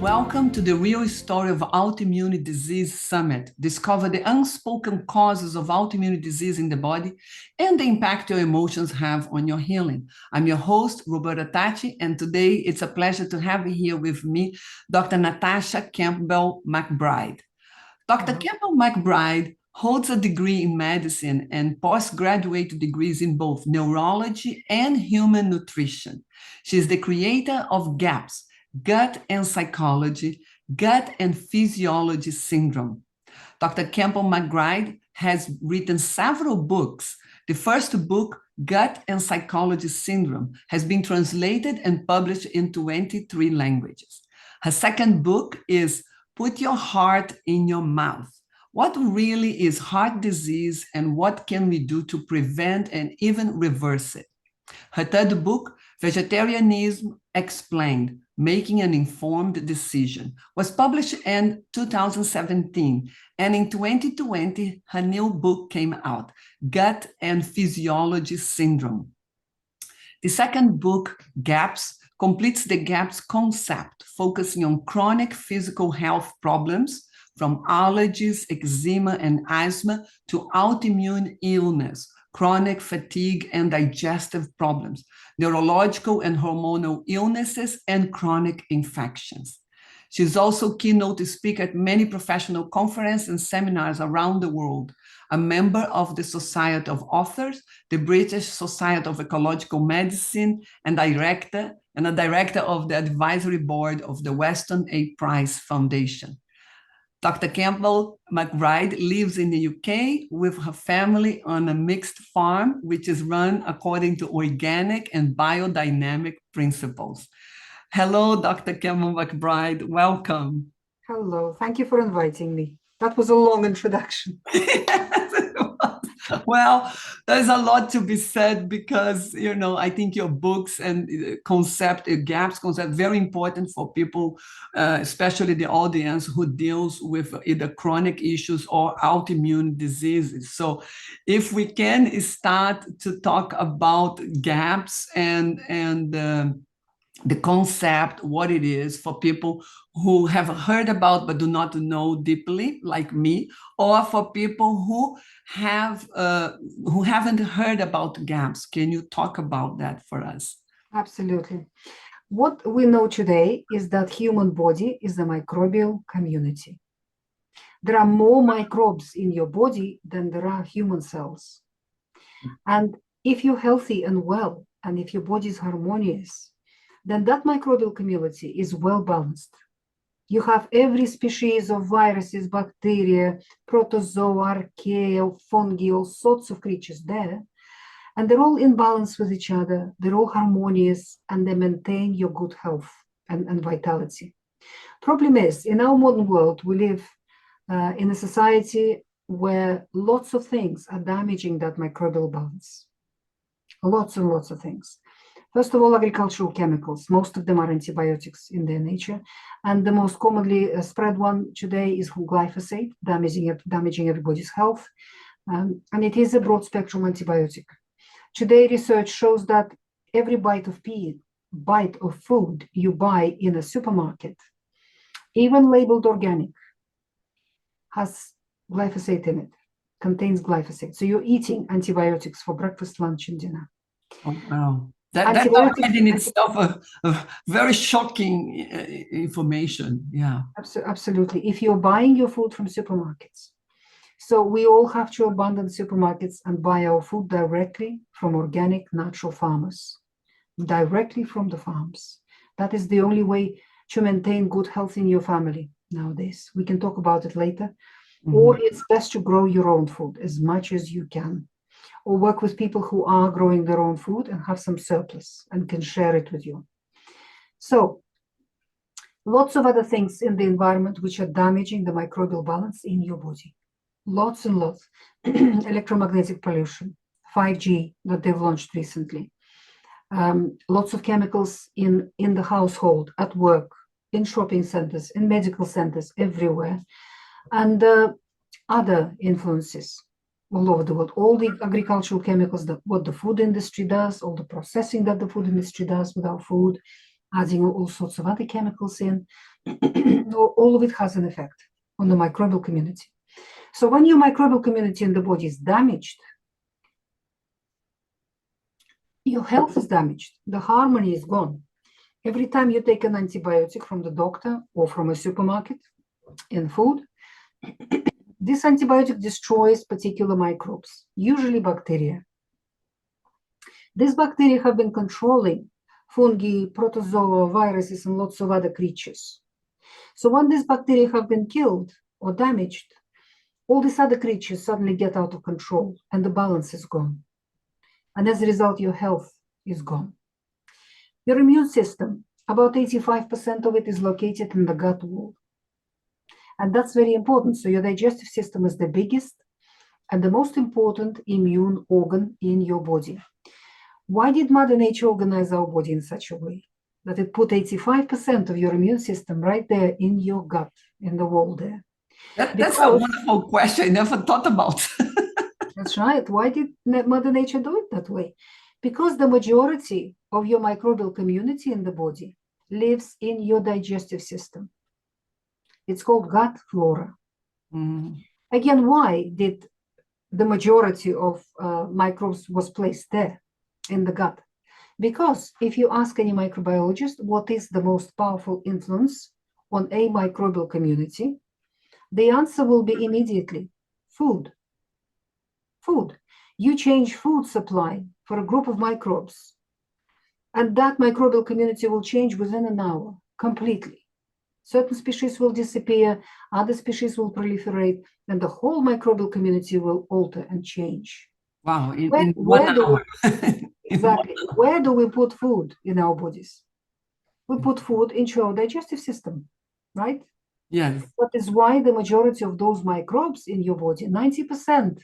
Welcome to the Real Story of Autoimmune Disease Summit. Discover the unspoken causes of autoimmune disease in the body and the impact your emotions have on your healing. I'm your host, Roberta Tachi, and today it's a pleasure to have here with me Dr. Natasha Campbell McBride. Dr. Campbell McBride holds a degree in medicine and postgraduate degrees in both neurology and human nutrition. She is the creator of GAPS, Gut and Psychology, Gut and Physiology Syndrome. Dr. Campbell McBride has written several books. The first book, Gut and Psychology Syndrome, has been translated and published in 23 languages. Her second book is Put Your Heart in Your Mouth. What really is heart disease and what can we do to prevent and even reverse it? Her third book, Vegetarianism Explained, Making an Informed Decision, was published in 2017, and in 2020, her new book came out, Gut and Physiology Syndrome. The second book, GAPS, completes the GAPS concept, focusing on chronic physical health problems, from allergies, eczema, and asthma to autoimmune illness, chronic fatigue and digestive problems, neurological and hormonal illnesses, and chronic infections. She's also keynote speaker at many professional conferences and seminars around the world, a member of the Society of Authors, the British Society of Ecological Medicine, and a director of the advisory board of the Weston A. Price Foundation. Dr. Campbell McBride lives in the UK with her family on a mixed farm, which is run according to organic and biodynamic principles. Hello, Dr. Campbell McBride. Welcome. Hello. Thank you for inviting me. That was a long introduction. Well, there's a lot to be said because, I think your books and concept, GAPS concept, very important for people, especially the audience who deals with either chronic issues or autoimmune diseases. So if we can start to talk about GAPS and the concept, what it is for people who have heard about but do not know deeply, like me, or for people who haven't heard about GAPS. Can you talk about that for us? Absolutely. What we know today is that human body is a microbial community. There are more microbes in your body than there are human cells. And if you're healthy and well, and if your body is harmonious, then that microbial community is well balanced. You have every species of viruses, bacteria, protozoa, archaea, fungi, all sorts of creatures there, and they're all in balance with each other. They're all harmonious, and they maintain your good health and vitality. Problem is, in our modern world, we live in a society where lots of things are damaging that microbial balance. Lots and lots of things. First of all, agricultural chemicals. Most of them are antibiotics in their nature. And the most commonly spread one today is glyphosate, damaging everybody's health. And it is a broad spectrum antibiotic. Today, research shows that every bite of food you buy in a supermarket, even labeled organic, has glyphosate in it, contains glyphosate. So you're eating antibiotics for breakfast, lunch, and dinner. Oh, wow. That's already in itself a very shocking information. Yeah. Absolutely. If you're buying your food from supermarkets, so we all have to abandon supermarkets and buy our food directly from organic, natural farmers, directly from the farms. That is the only way to maintain good health in your family nowadays. We can talk about it later. Mm-hmm. Or it's best to grow your own food as much as you can, or work with people who are growing their own food and have some surplus and can share it with you. So lots of other things in the environment which are damaging the microbial balance in your body. Lots and lots. Electromagnetic pollution, 5G that they've launched recently. Lots of chemicals in the household, at work, in shopping centers, in medical centers, everywhere. And other influences all over the world. All the agricultural chemicals, what the food industry does, all the processing that the food industry does with our food, adding all sorts of other chemicals in, all of it has an effect on the microbial community. So when your microbial community in the body is damaged, your health is damaged, the harmony is gone. Every time you take an antibiotic from the doctor or from a supermarket in food, this antibiotic destroys particular microbes, usually bacteria. These bacteria have been controlling fungi, protozoa, viruses, and lots of other creatures. So when these bacteria have been killed or damaged, all these other creatures suddenly get out of control and the balance is gone. And as a result, your health is gone. Your immune system, about 85% of it is located in the gut wall. And that's very important. So your digestive system is the biggest and the most important immune organ in your body. Why did Mother Nature organize our body in such a way that it put 85% of your immune system right there in your gut, in the wall there? That's a wonderful question I never thought about. That's right. Why did Mother Nature do it that way? Because the majority of your microbial community in the body lives in your digestive system. It's called gut flora. Mm. Again, why did the majority of microbes was placed there in the gut? Because if you ask any microbiologist what is the most powerful influence on a microbial community, the answer will be immediately food. Food. You change food supply for a group of microbes, and that microbial community will change within an hour completely. Certain species will disappear, other species will proliferate, and the whole microbial community will alter and change. Wow, in 1 hour. Exactly. Where do we put food in our bodies? We put food into our digestive system, right? Yes. That is why the majority of those microbes in your body, 90%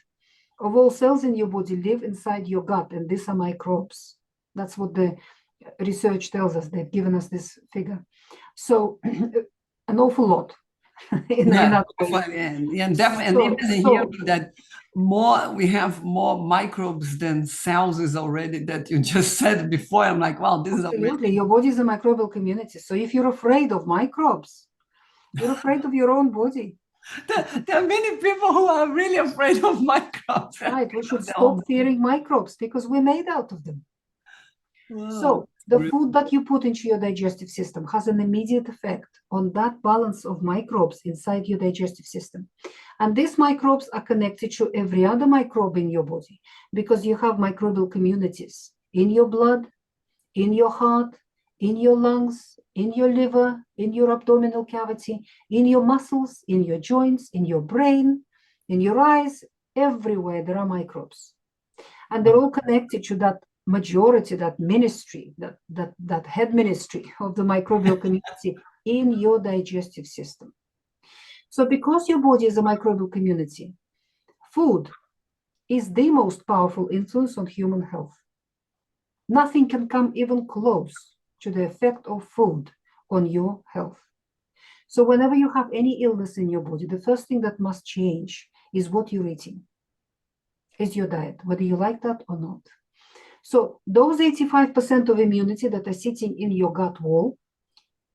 of all cells in your body live inside your gut, and these are microbes. That's what the research tells us. They've given us this figure. So an awful lot. And definitely, and even hearing that we have more microbes than cells is already that you just said before. I'm like, wow, this absolutely. is amazing. Your body is a microbial community. So if you're afraid of microbes, you're afraid of your own body. There are many people who are really afraid of microbes. Right, we should stop fearing microbes because we're made out of them. Wow. So the food that you put into your digestive system has an immediate effect on that balance of microbes inside your digestive system. And these microbes are connected to every other microbe in your body because you have microbial communities in your blood, in your heart, in your lungs, in your liver, in your abdominal cavity, in your muscles, in your joints, in your brain, in your eyes, everywhere there are microbes. And they're all connected to that majority, that ministry, that head ministry of the microbial community in your digestive system. So because your body is a microbial community, food is the most powerful influence on human health. Nothing can come even close to the effect of food on your health. So whenever you have any illness in your body, the first thing that must change is what you're eating, is your diet, whether you like that or not. So those 85% of immunity that are sitting in your gut wall,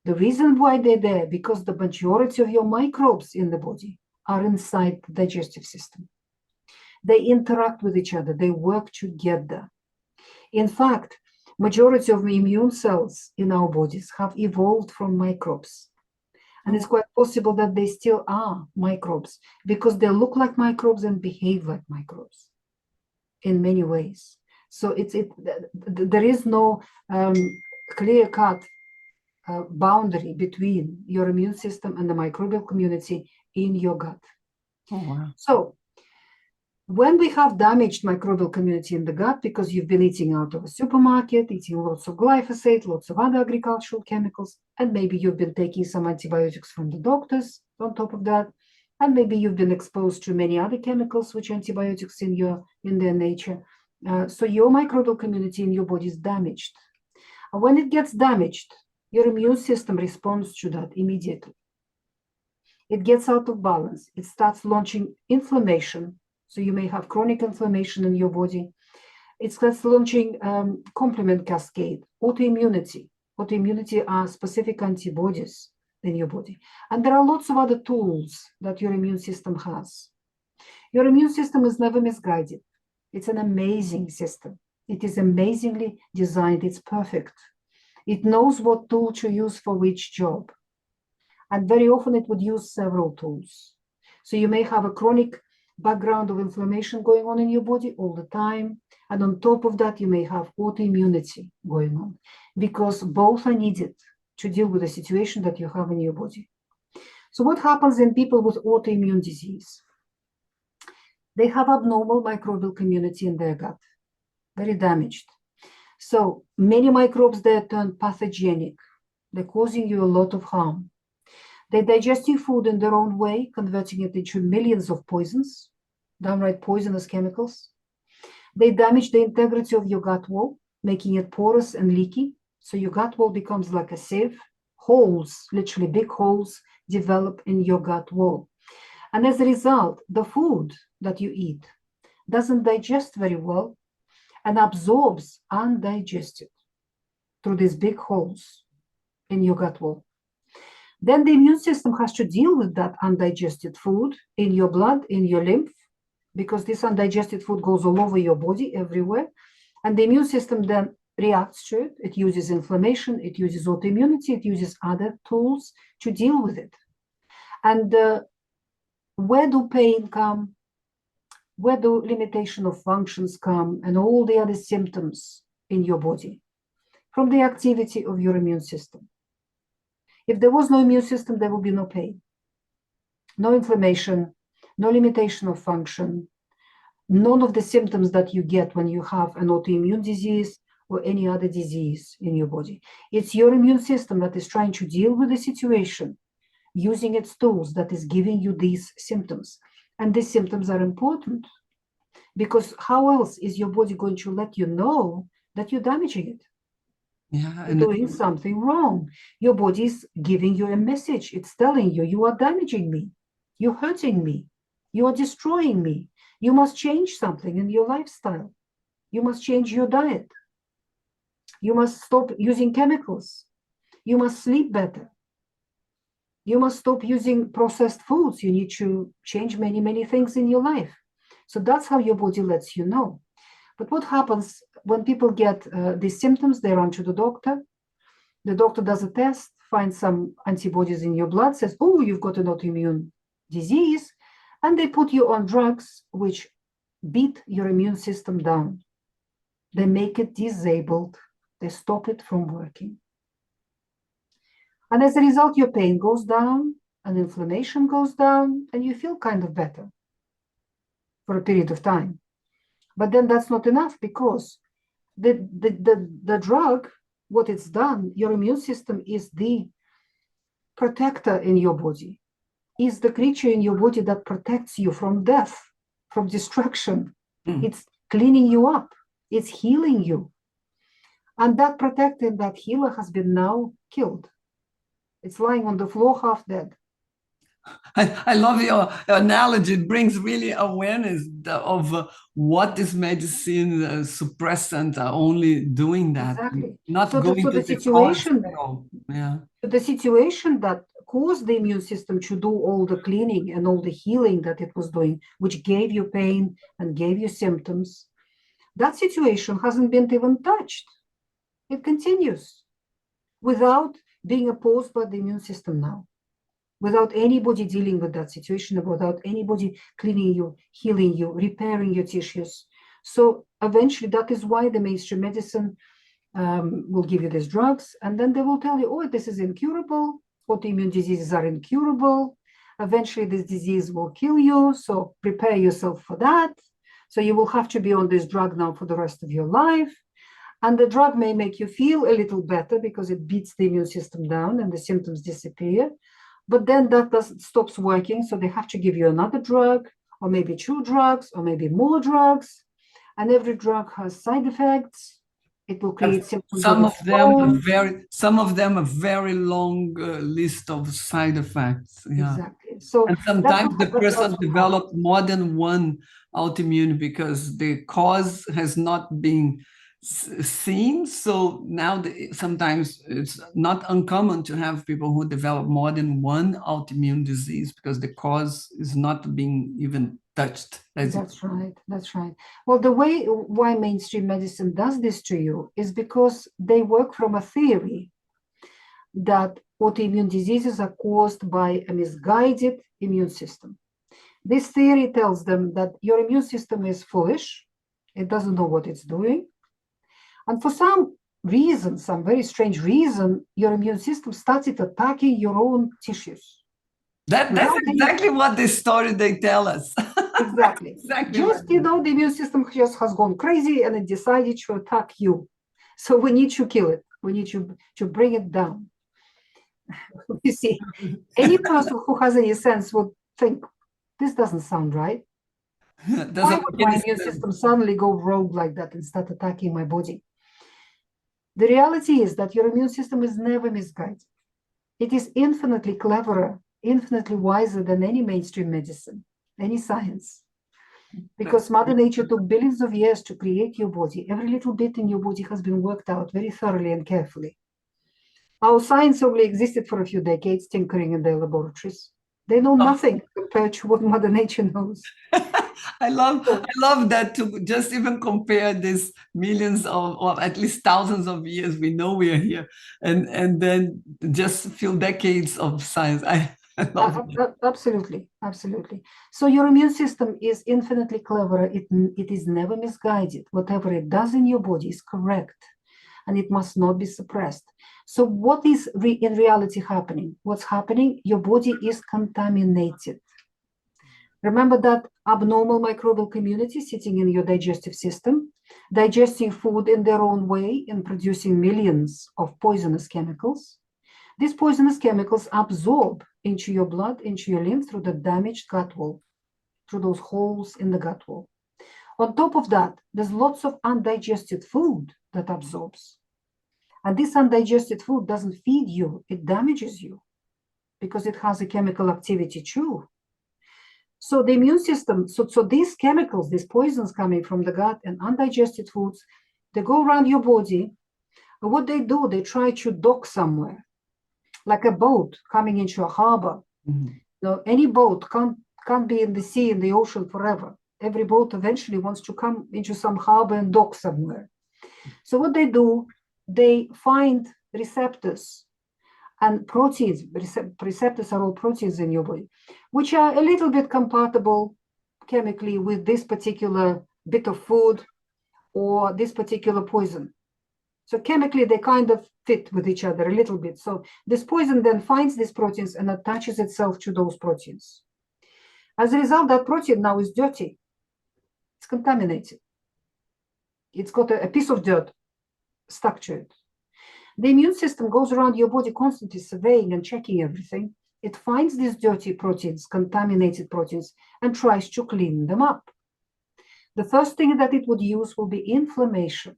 the reason why they're there, because the majority of your microbes in the body are inside the digestive system. They interact with each other, they work together. In fact, majority of immune cells in our bodies have evolved from microbes. And it's quite possible that they still are microbes because they look like microbes and behave like microbes in many ways. So there is no clear-cut boundary between your immune system and the microbial community in your gut. Oh, wow. So when we have damaged microbial community in the gut because you've been eating out of a supermarket, eating lots of glyphosate, lots of other agricultural chemicals, and maybe you've been taking some antibiotics from the doctors on top of that, and maybe you've been exposed to many other chemicals which antibiotics in their nature. So your microbial community in your body is damaged. And when it gets damaged, your immune system responds to that immediately. It gets out of balance. It starts launching inflammation. So you may have chronic inflammation in your body. It starts launching complement cascade, autoimmunity. Autoimmunity are specific antibodies in your body. And there are lots of other tools that your immune system has. Your immune system is never misguided. It's an amazing system. It is amazingly designed. It's perfect. It knows what tool to use for which job. And very often it would use several tools. So you may have a chronic background of inflammation going on in your body all the time. And on top of that, you may have autoimmunity going on, because both are needed to deal with the situation that you have in your body. So what happens in people with autoimmune disease? They have abnormal microbial community in their gut, very damaged. So many microbes, they turn pathogenic. They're causing you a lot of harm. They digest your food in their own way, converting it into millions of poisons, downright poisonous chemicals. They damage the integrity of your gut wall, making it porous and leaky. So your gut wall becomes like a sieve. Holes, literally big holes, develop in your gut wall. And as a result, the food that you eat doesn't digest very well and absorbs undigested through these big holes in your gut wall. Then the immune system has to deal with that undigested food in your blood, in your lymph, because this undigested food goes all over your body, everywhere. And the immune system then reacts to it. It uses inflammation, it uses autoimmunity, it uses other tools to deal with it. And where do pain come? Where do limitation of functions come and all the other symptoms in your body? From the activity of your immune system. If there was no immune system, there would be no pain, no inflammation, no limitation of function, none of the symptoms that you get when you have an autoimmune disease or any other disease in your body. It's your immune system that is trying to deal with the situation using its tools that is giving you these symptoms. And these symptoms are important because how else is your body going to let you know that you're damaging it? Yeah, You're doing something wrong. Your body is giving you a message. It's telling you, you are damaging me. You're hurting me. You are destroying me. You must change something in your lifestyle. You must change your diet. You must stop using chemicals. You must sleep better. You must stop using processed foods. You need to change many, many things in your life. So that's how your body lets you know. But what happens when people get these symptoms? They run to the doctor. The doctor does a test, finds some antibodies in your blood, says, oh, you've got an autoimmune disease. And they put you on drugs which beat your immune system down. They make it disabled. They stop it from working. And as a result, your pain goes down and inflammation goes down and you feel kind of better for a period of time. But then that's not enough because the drug, what it's done, your immune system is the protector in your body, is the creature in your body that protects you from death, from destruction. It's cleaning you up. It's healing you. And that protector, that healer has been now killed. It's lying on the floor half dead. I love your analogy. It brings really awareness of what this medicine suppressant are only doing that. Exactly. Not so going the to the situation, cause at all. Yeah. the situation that caused the immune system to do all the cleaning and all the healing that it was doing, which gave you pain and gave you symptoms, that situation hasn't been even touched. It continues without being opposed by the immune system now, without anybody dealing with that situation, without anybody cleaning you, healing you, repairing your tissues. So eventually, that is why the mainstream medicine will give you these drugs, and then they will tell you, oh, this is incurable. Autoimmune diseases are incurable. Eventually, this disease will kill you, so prepare yourself for that. So you will have to be on this drug now for the rest of your life. And the drug may make you feel a little better because it beats the immune system down and the symptoms disappear. But then that stops working, so they have to give you another drug, or maybe 2 drugs, or maybe more drugs. And every drug has side effects. It will create symptoms. Some of them a very long list of side effects. Yeah. Exactly. So and sometimes the person developed more than one autoimmune because the cause has not been seen. So now sometimes it's not uncommon to have people who develop more than one autoimmune disease because the cause is not being even touched. That's right. That's right. Well, the way why mainstream medicine does this to you is because they work from a theory that autoimmune diseases are caused by a misguided immune system. This theory tells them that your immune system is foolish, it doesn't know what it's doing, and for some reason, some very strange reason, your immune system started attacking your own tissues. That's exactly what the story they tell us. Exactly. Exactly. Just, the immune system just has gone crazy and it decided to attack you. So we need to kill it. We need to bring it down. You see, any person who has any sense would think, this doesn't sound right. Why would my immune system suddenly go rogue like that and start attacking my body? The reality is that your immune system is never misguided. It is infinitely cleverer, infinitely wiser than any mainstream medicine, any science. Because Mother Nature took billions of years to create your body. Every little bit in your body has been worked out very thoroughly and carefully. Our science only existed for a few decades, tinkering in their laboratories. They know nothing compared to what Mother Nature knows. I love that, to just even compare this millions or at least thousands of years we know we are here, and then just a few decades of science. I love it. Absolutely, absolutely. So your immune system is infinitely clever. It is never misguided. Whatever it does in your body is correct, and it must not be suppressed. So what is in reality happening? What's happening? Your body is contaminated. Remember that abnormal microbial community sitting in your digestive system, digesting food in their own way and producing millions of poisonous chemicals. These poisonous chemicals absorb into your blood, into your lymph through the damaged gut wall, through those holes in the gut wall. On top of that, there's lots of undigested food that absorbs. And this undigested food doesn't feed you, it damages you because it has a chemical activity too. So the immune system, so these chemicals, these poisons coming from the gut and undigested foods, they go around your body. And what they do, they try to dock somewhere, like a boat coming into a harbor. Mm-hmm. Now, any boat can't be in the sea, in the ocean forever. Every boat eventually wants to come into some harbor and dock somewhere. So what they do, they find receptors and proteins. Receptors are all proteins in your body, which are a little bit compatible chemically with this particular bit of food or this particular poison. So chemically, they kind of fit with each other a little bit. So this poison then finds these proteins and attaches itself to those proteins. As a result, that protein now is dirty. It's contaminated. It's got a piece of dirt stuck to it. The immune system goes around your body constantly surveying and checking everything. It finds these dirty proteins, contaminated proteins, and tries to clean them up. The first thing that it would use will be inflammation,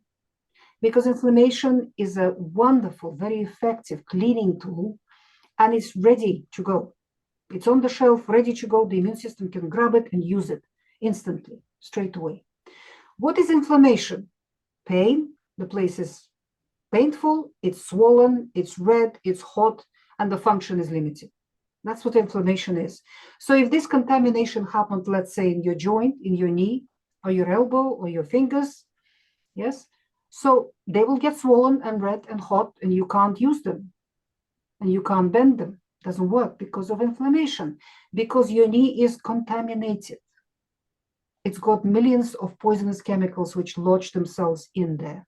because inflammation is a wonderful, very effective cleaning tool, and it's ready to go. It's on the shelf, ready to go. The immune system can grab it and use it instantly, straight away. What is inflammation? Pain. The place is painful, it's swollen, it's red, it's hot, and the function is limited. That's what inflammation is. So if this contamination happened, let's say in your joint, in your knee, or your elbow, or your fingers, yes, so they will get swollen and red and hot, and you can't use them, and you can't bend them. It doesn't work because of inflammation, because your knee is contaminated. It's got millions of poisonous chemicals which lodge themselves in there.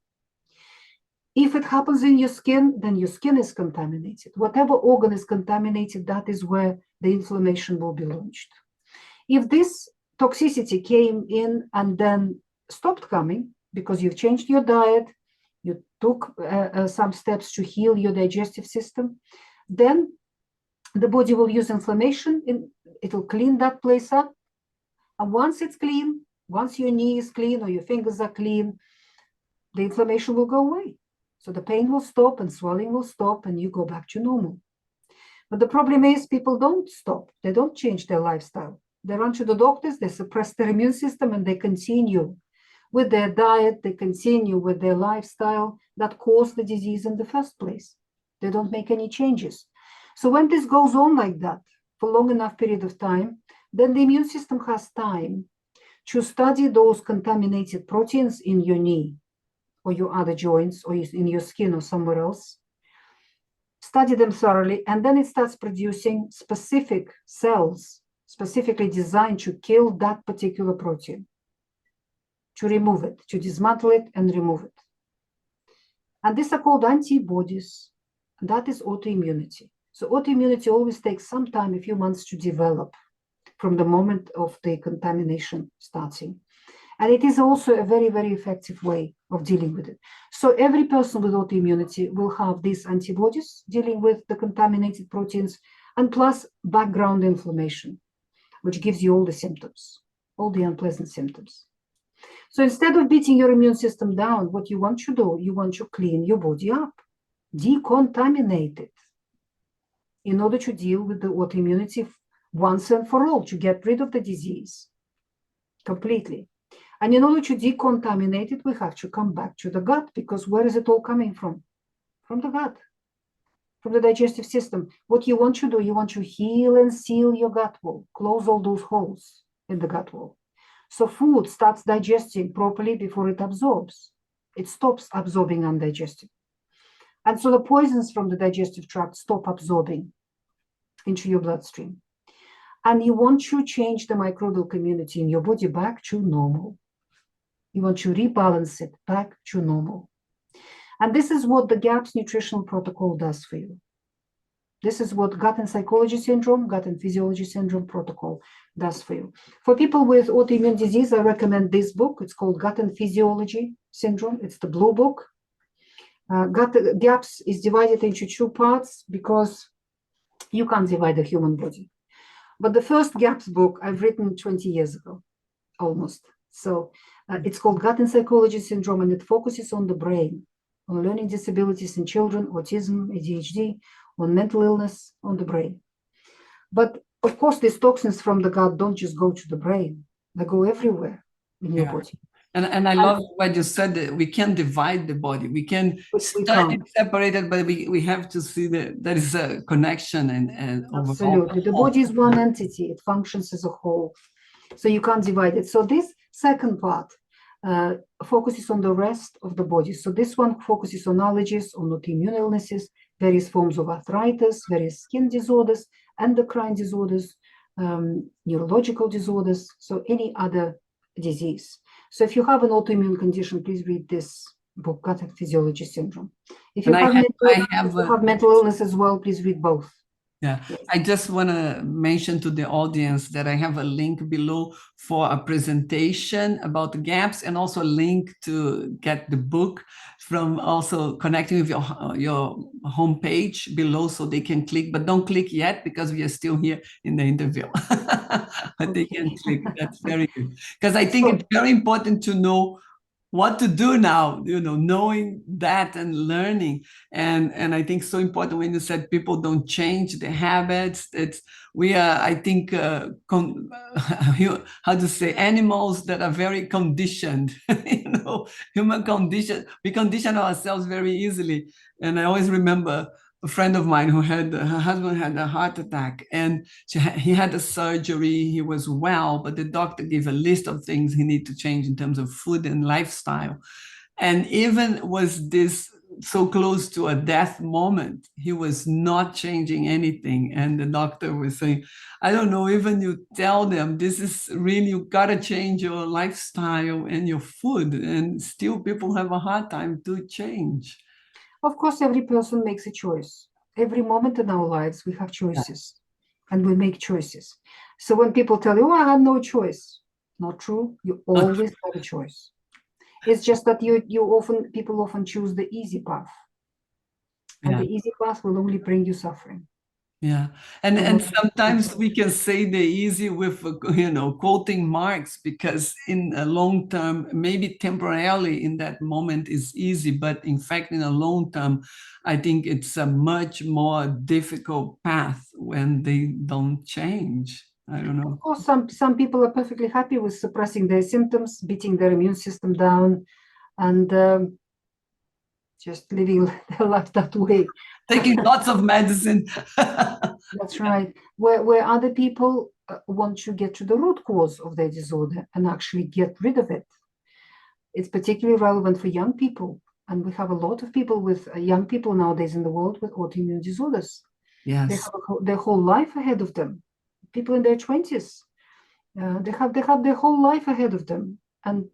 If it happens in your skin, then your skin is contaminated. Whatever organ is contaminated, that is where the inflammation will be launched. If this toxicity came in and then stopped coming because you've changed your diet, you took some steps to heal your digestive system, then the body will use inflammation, it'll clean that place up. And once it's clean, once your knee is clean or your fingers are clean, the inflammation will go away. So the pain will stop and swelling will stop and you go back to normal. But the problem is people don't stop. They don't change their lifestyle. They run to the doctors, they suppress their immune system, and they continue with their diet, they continue with their lifestyle that caused the disease in the first place. They don't make any changes. So when this goes on like that for long enough period of time, then the immune system has time to study those contaminated proteins in your knee or your other joints or in your skin or somewhere else, study them thoroughly, and then it starts producing specific cells specifically designed to kill that particular protein, to remove it, to dismantle it and remove it. And these are called antibodies. And that is autoimmunity. So autoimmunity always takes some time, a few months to develop from the moment of the contamination starting. And it is also a very, very effective way of dealing with it. So every person with autoimmunity will have these antibodies dealing with the contaminated proteins, and plus background inflammation, which gives you all the symptoms, all the unpleasant symptoms. So instead of beating your immune system down, what you want to do, you want to clean your body up, decontaminate it, in order to deal with the autoimmunity once and for all, to get rid of the disease completely. And in order to decontaminate it, we have to come back to the gut, because where is it all coming from? From the gut, from the digestive system. What you want to do, you want to heal and seal your gut wall, close all those holes in the gut wall. So food starts digesting properly before it absorbs. It stops absorbing undigested. And so the poisons from the digestive tract stop absorbing into your bloodstream. And you want to change the microbial community in your body back to normal. You want to rebalance it back to normal. And this is what the GAPS nutritional protocol does for you. This is what gut and psychology syndrome, gut and physiology syndrome protocol does for you. For people with autoimmune disease, I recommend this book. It's called Gut and Physiology Syndrome. It's the blue book. GAPS is divided into two parts because you can't divide the human body. But the first GAPS book I've written 20 years ago, almost. So it's called Gut and Psychology Syndrome, and it focuses on the brain, on learning disabilities in children, autism, ADHD, on mental illness, on the brain. But of course, these toxins from the gut don't just go to the brain. They go everywhere in your body. And I love what you said, that we can't divide the body. We can study separated, but we have to see that there is a connection and absolutely. The body is one entity. It functions as a whole. So you can't divide it. So this second part focuses on the rest of the body. So this one focuses on allergies, on autoimmune illnesses, various forms of arthritis, various skin disorders, endocrine disorders, neurological disorders, so any other disease. So if you have an autoimmune condition, please read this book, Gut and Physiology Syndrome. If you have mental illness as well, please read both. Yeah, I just want to mention to the audience that I have a link below for a presentation about the GAPS, and also a link to get the book from also connecting with your homepage below, so they can click, but don't click yet because we are still here in the interview. But they can click. That's very good, because I think it's very important to know what to do now, knowing that and learning. And I think so important when you said people don't change their habits. We are, I think, how to say, animals that are very conditioned, human condition. We condition ourselves very easily. And I always remember a friend of mine who her husband had a heart attack, and he had a surgery. He was well, but the doctor gave a list of things he needed to change in terms of food and lifestyle. And even was this so close to a death moment, he was not changing anything. And the doctor was saying, I don't know, even you tell them, this is really, you gotta change your lifestyle and your food, and still people have a hard time to change. Of course, every person makes a choice. Every moment in our lives, we have choices, and we make choices. So when people tell you, oh, I had no choice, not true. You always have a choice. It's just that people often choose the easy path. And the easy path will only bring you suffering. Yeah, and sometimes we can say the easy with quoting marks, because in a long term, maybe temporarily in that moment is easy, but in fact in a long term, I think it's a much more difficult path when they don't change. I don't know. Of course, some people are perfectly happy with suppressing their symptoms, beating their immune system down, and just living their life that way. Taking lots of medicine. That's right. Where other people want to get to the root cause of their disorder and actually get rid of it. It's particularly relevant for young people. And we have a lot of people with young people nowadays in the world with autoimmune disorders. Yes. They have their whole life ahead of them. People in their 20s, they have their whole life ahead of them. And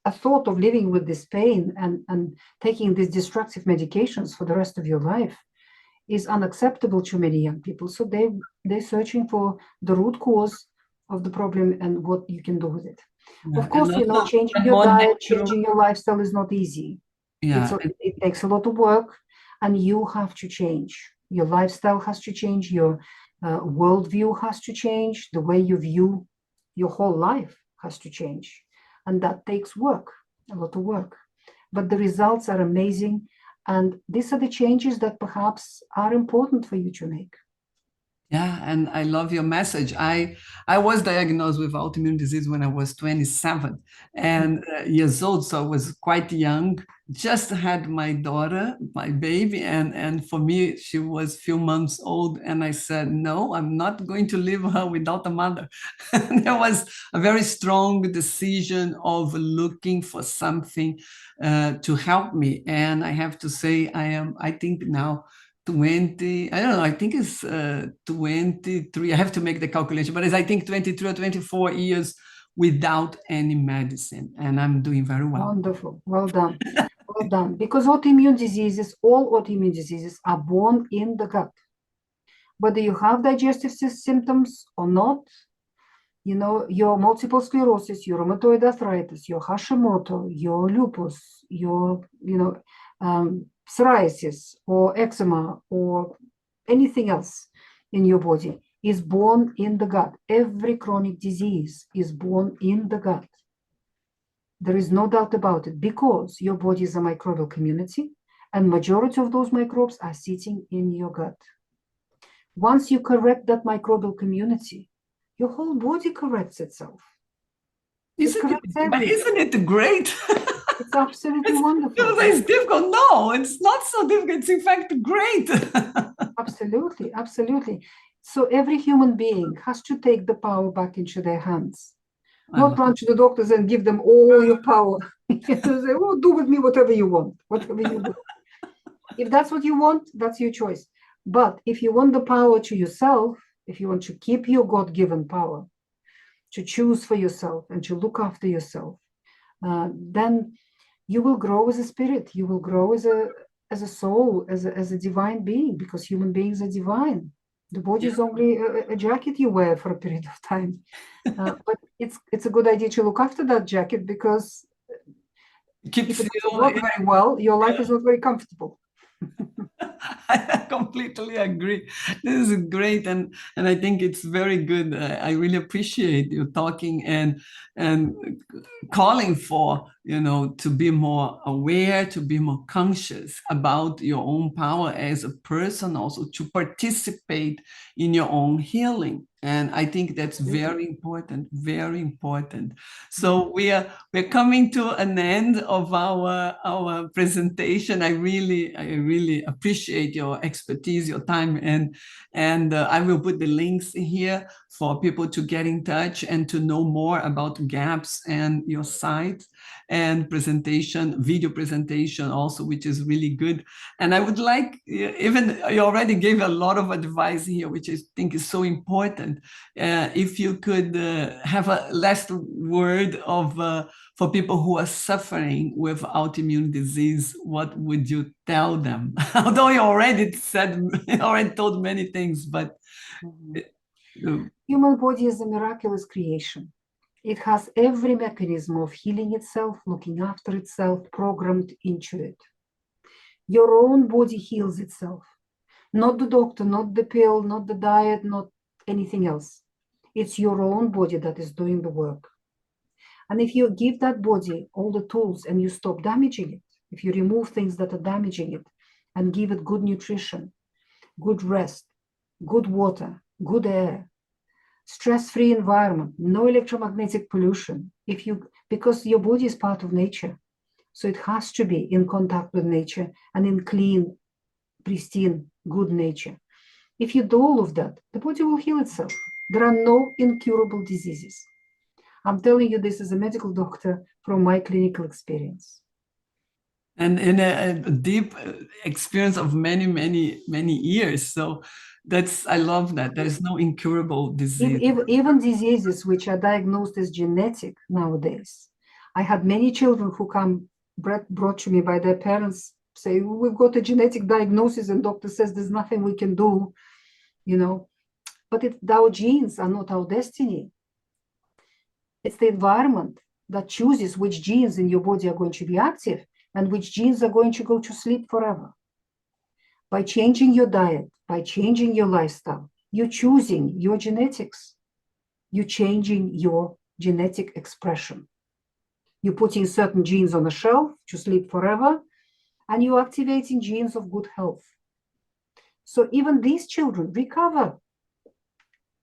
a thought of living with this pain and taking these destructive medications for the rest of your life is unacceptable to many young people. So they're searching for the root cause of the problem and what you can do with it. Yeah. Of course, changing your diet, changing your lifestyle is not easy. Yeah. It takes a lot of work, and you have to change. Your lifestyle has to change. Your worldview has to change. The way you view your whole life has to change. And that takes work, a lot of work. But the results are amazing. And these are the changes that perhaps are important for you to make. Yeah, and I love your message. I was diagnosed with autoimmune disease when I was 27 and years old, so I was quite young. Just had my daughter, my baby, and for me, she was a few months old, and I said, no, I'm not going to leave her without a mother. There was a very strong decision of looking for something to help me, and I have to say, I think now 20, I don't know, I think it's 23, I have to make the calculation, but it's, I think 23 or 24 years without any medicine, and I'm doing very well. Wonderful, well done, well done. Because all autoimmune diseases are born in the gut. Whether you have digestive symptoms or not, your multiple sclerosis, your rheumatoid arthritis, your Hashimoto, your lupus, your, psoriasis or eczema or anything else in your body is born in the gut. Every chronic disease is born in the gut. There is no doubt about it, because your body is a microbial community, and majority of those microbes are sitting in your gut. Once you correct that microbial community, your whole body corrects itself. Isn't it great? It's absolutely wonderful. It's difficult. No, it's not so difficult. It's in fact great. Absolutely, absolutely. So every human being has to take the power back into their hands. Not run to the doctors and give them all your power. Say, oh, do with me whatever you want, whatever you will. If that's what you want, that's your choice. But if you want the power to yourself, if you want to keep your God-given power, to choose for yourself and to look after yourself, then you will grow as a spirit. You will grow as a soul, as a divine being, because human beings are divine. The body is only a jacket you wear for a period of time. But it's a good idea to look after that jacket, because if it doesn't work very well, your life is not very comfortable. I completely agree. This is great, and I think it's very good. I really appreciate you talking and calling for, to be more aware, to be more conscious about your own power as a person, also to participate in your own healing. And I think that's very important, very important. So we're coming to an end of our presentation. I really appreciate your expertise, your time, and I will put the links here for people to get in touch and to know more about GAPS and your site and video presentation also, which is really good. And I would like, even you already gave a lot of advice here, which I think is so important. If you could have a last word for people who are suffering with autoimmune disease, what would you tell them? Although you already told many things, but human body is a miraculous creation. It has every mechanism of healing itself, looking after itself, programmed into it. Your own body heals itself. Not the doctor, not the pill, not the diet, not anything else. It's your own body that is doing the work. And if you give that body all the tools and you stop damaging it, if you remove things that are damaging it and give it good nutrition, good rest, good water, good air, stress-free environment, no electromagnetic pollution. Because your body is part of nature, so it has to be in contact with nature and in clean, pristine, good nature. If you do all of that, the body will heal itself. There are no incurable diseases. I'm telling you this as a medical doctor from my clinical experience. And in a deep experience of many, many, many years. So I love that. There is no incurable disease. Even diseases which are diagnosed as genetic nowadays. I had many children who come brought to me by their parents, say, we've got a genetic diagnosis and doctor says there's nothing we can do, but our genes are not our destiny. It's the environment that chooses which genes in your body are going to be active and which genes are going to go to sleep forever. By changing your diet, by changing your lifestyle, you're choosing your genetics. You're changing your genetic expression. You're putting certain genes on the shelf to sleep forever, and you're activating genes of good health. So even these children recover.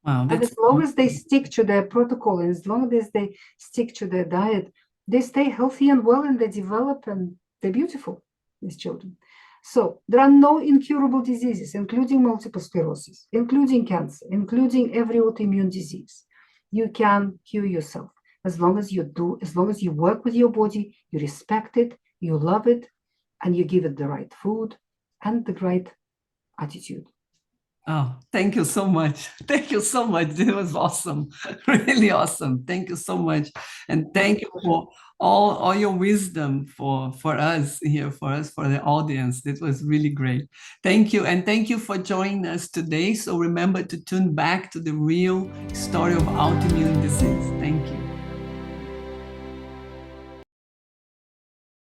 Wow, and as long as they stick to their protocol, and as long as they stick to their diet, they stay healthy and well, and they develop, and they're beautiful, these children. So there are no incurable diseases, including multiple sclerosis, including cancer, including every autoimmune disease. You can cure yourself as long as you work with your body, you respect it, you love it, and you give it the right food and the right attitude. Oh, thank you so much. Thank you so much. It was awesome. Really awesome. Thank you so much. And thank you for all your wisdom for us here, for the audience. It was really great. Thank you. And thank you for joining us today. So remember to tune back to the real story of autoimmune disease. Thank you.